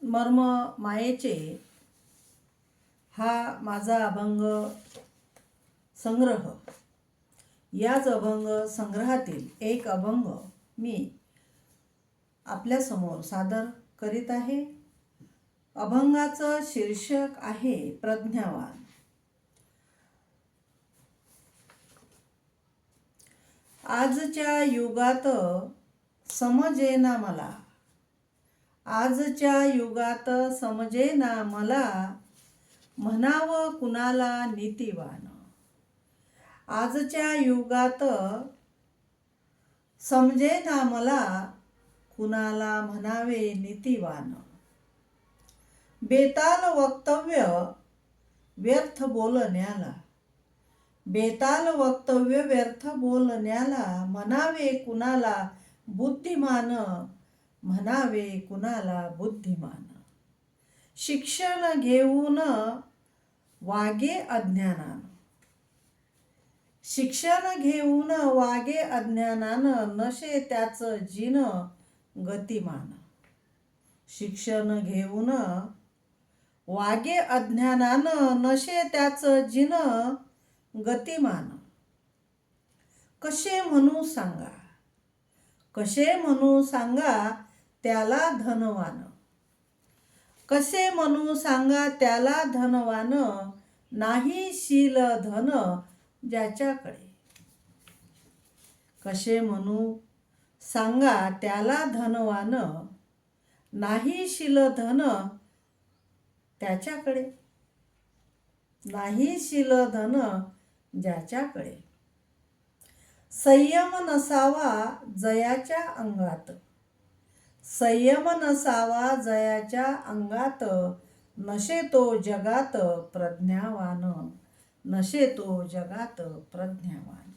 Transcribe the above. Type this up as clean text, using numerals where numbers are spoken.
मर्म मायेचे हा माझा अभंग संग्रह. याच अभंग संग्रहातील एक अभंग मी आपल्यासमोर सादर करीत आहे. अभंगाचं शीर्षक आहे प्रज्ञावान. आजच्या युगात समजेना मला, आजच्या युगात समजेना मला, म्हणावं कुणाला नीतिवान. आजच्या युगात समजेना मला, कुणाला म्हणावे नीतिवान. बेताल वक्तव्य व्यर्थ बोलण्याला, बेताल वक्तव्य व्यर्थ बोलण्याला, म्हणावे कुणाला बुद्धिमान, म्हणावे कुणाला बुद्धिमान. शिक्षण घेऊन वागे अज्ञानान, शिक्षण घेऊन वागे अज्ञानान, नशे त्याचं जिन गतिमान. शिक्षण घेऊन वागे अज्ञानान, नशे त्याचं जिन गतिमान. कसे म्हणू सांगा, कसे म्हणू सांगा त्याला धनवान. कसे म्हणू सांगा त्याला धनवान, नाही शील धन ज्याच्याकडे. कसे म्हणू सांगा त्याला धनवान, नाही शील धन त्याच्याकडे. नाही शील धन ज्याच्याकडे. संयम नसावा जयाच्या अंगात, संयम नसावा जयाच्या अंगात, नशे तो जगात प्रज्ञावान. नशे तो जगात प्रज्ञावान.